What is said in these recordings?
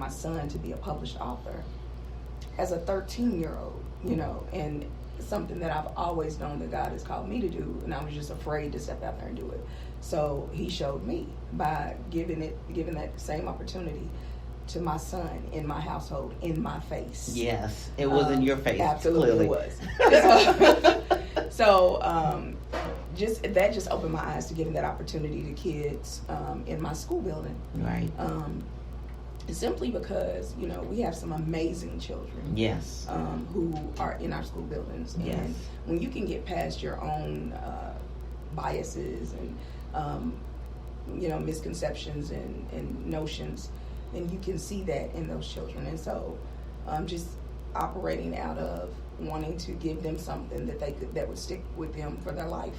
my son to be a published author as a 13-year-old, and something that I've always known that God has called me to do, and I was just afraid to step out there and do it. So he showed me by giving that same opportunity to my son in my household, in my face. Yes, it was in your face. Absolutely, clearly. It was. So just opened my eyes to giving that opportunity to kids in my school building. Right. Simply because we have some amazing children. Yes. Who are in our school buildings, yes. And when you can get past your own biases and misconceptions and notions, then you can see that in those children. And so, just operating out of wanting to give them something that would stick with them for their life.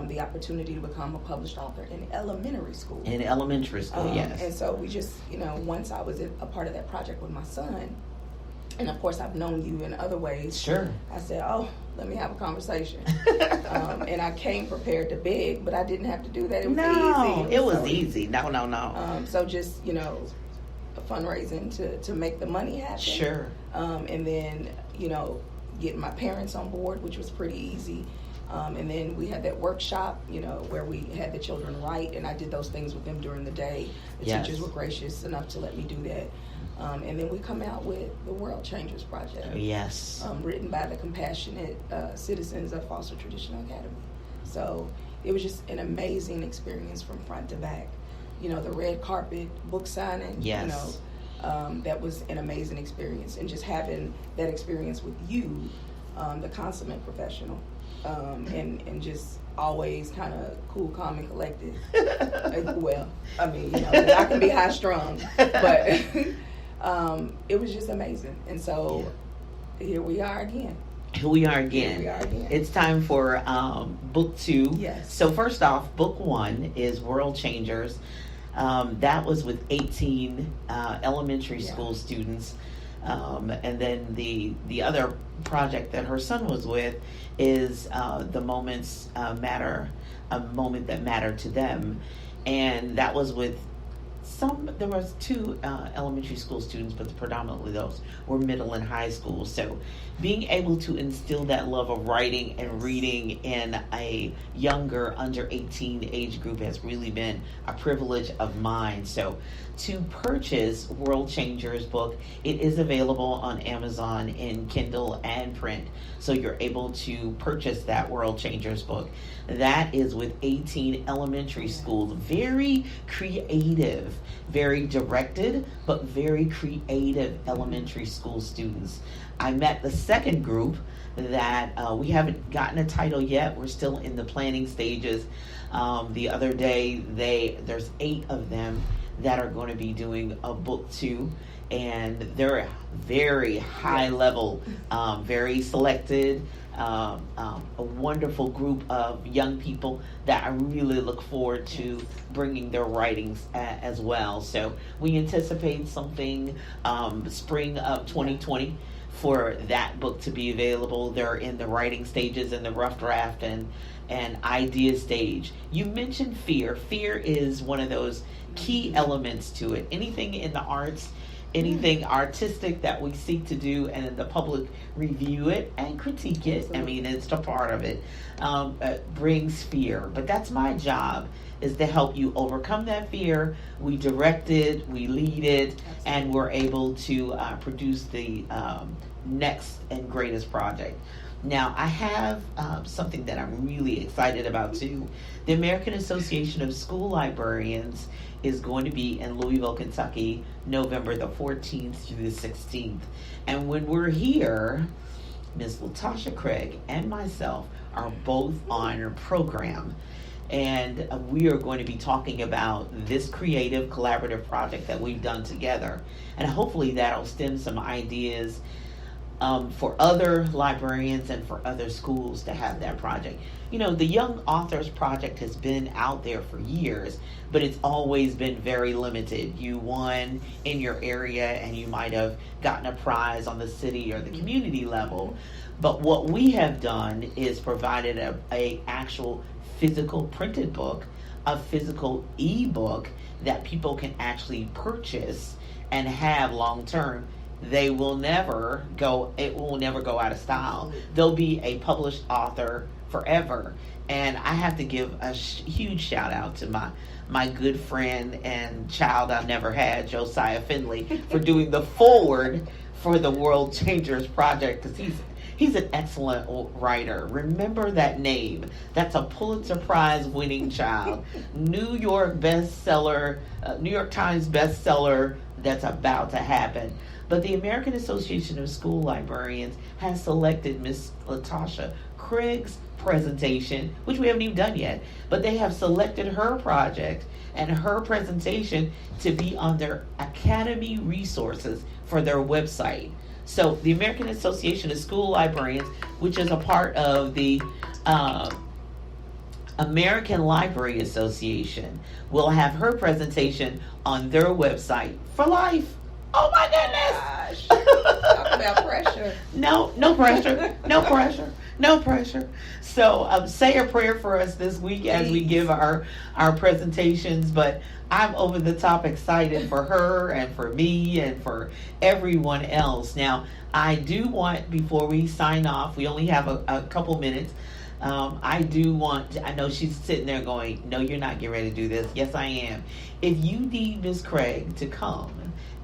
The opportunity to become a published author in elementary school. In elementary school, yes. And so we just, once I was a part of that project with my son, and of course I've known you in other ways. Sure. I said, let me have a conversation. And I came prepared to beg, but I didn't have to do that. It was easy. It was easy. No. So just, fundraising to make the money happen. Sure. And then, getting my parents on board, which was pretty easy. And then we had that workshop, where we had the children write, and I did those things with them during the day. The teachers were gracious enough to let me do that. And then we come out with the World Changers Project. Yes. Written by the compassionate citizens of Foster Traditional Academy. So it was just an amazing experience from front to back. The red carpet book signing. Yes. That was an amazing experience. And just having that experience with you, the consummate professional. And just always kind of cool, calm, and collected. Well, I mean, I can be high strung, but it was just amazing. And so here we are again. It's time for book 2. Yes. So first off, book 1 is World Changers. That was with 18 elementary school students. And then the other project that her son was with is the moments matter, a moment that mattered to them, and that was with there was 2 elementary school students, but predominantly those were middle and high school. So being able to instill that love of writing and reading in a younger, under 18 age group has really been a privilege of mine. So to purchase World Changers book, it is available on Amazon in Kindle and print. So you're able to purchase that World Changers book. That is with 18 elementary schools. Very creative, very directed, but very creative elementary school students. I met the second group that we haven't gotten a title yet. We're still in the planning stages. The other day, there's 8 of them that are going to be doing a book 2, and they're very high level, very selected, a wonderful group of young people that I really look forward to bringing their writings as well. So we anticipate something spring of 2020 for that book to be available. They're in the writing stages, in the rough draft and idea stage. You mentioned fear. Fear is one of those key elements to it. Anything in the arts, anything artistic that we seek to do, and then the public review it and critique it. Absolutely. I mean, it's a part of it. Brings fear, but that's my job, is to help you overcome that fear. We direct it, we lead it. Absolutely. And we're able to produce the next and greatest project. Now, I have something that I'm really excited about too. The American Association of School Librarians is going to be in Louisville, Kentucky, November the 14th through the 16th. And when we're here, Ms. Latasha Craig and myself are both on a program. And we are going to be talking about this creative collaborative project that we've done together. And hopefully that'll stem some ideas for other librarians and for other schools to have that project. The Young Authors Project has been out there for years, but it's always been very limited. You won in your area and you might have gotten a prize on the city or the community level. But what we have done is provided a actual physical printed book a physical ebook that people can actually purchase and have long term, it will never go out of style. They'll be a published author forever. And I have to give a huge shout out to my good friend and child I never had, Josiah Finley, for doing the foreword for the World Changers Project, because he's an excellent writer. Remember that name. That's a Pulitzer Prize winning child. New York Times bestseller that's about to happen. But the American Association of School Librarians has selected Miss Latasha Craig's presentation, which we haven't even done yet, but they have selected her project and her presentation to be on their Academy resources for their website. So the American Association of School Librarians, which is a part of the American Library Association, will have her presentation on their website for life. Oh my goodness! Talk about pressure. No pressure. No pressure. No pressure. So say a prayer for us this week as we give our presentations. But I'm over the top excited for her and for me and for everyone else. Now, I do want, before we sign off, we only have a couple minutes. I know she's sitting there going, no, you're not getting ready to do this. Yes, I am. If you need Ms. Craig to come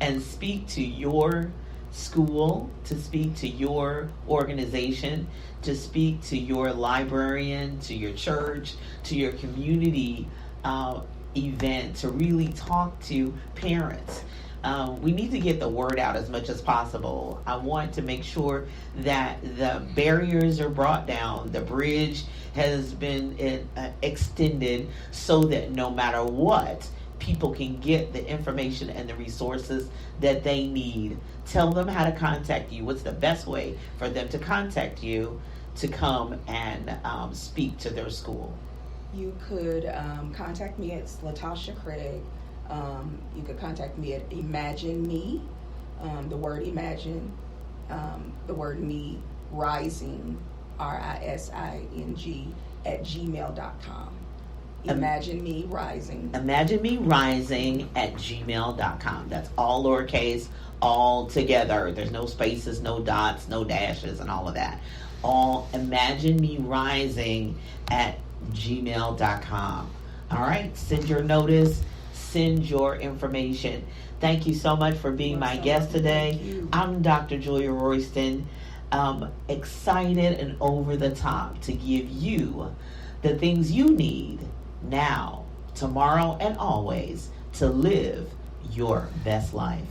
and speak to your school, to speak to your organization, to speak to your librarian, to your church, to your community event, to really talk to parents, we need to get the word out as much as possible. I want to make sure that the barriers are brought down, the bridge has been extended, so that no matter what, people can get the information and the resources that they need. Tell them how to contact you. What's the best way for them to contact you to come and speak to their school? You could contact me at Latasha Craig. You could contact me at Imagine Me, the word imagine, the word me, rising, RISING, at gmail.com. Imagine Me Rising. Imagine Me Rising at gmail.com. That's all lowercase, all together. There's no spaces, no dots, no dashes, and all of that. All Imagine Me Rising at gmail.com. All right, send your notice, send your information. Thank you so much for being my guest today. I'm Dr. Julia Royston, excited and over the top to give you the things you need now, tomorrow, and always to live your best life.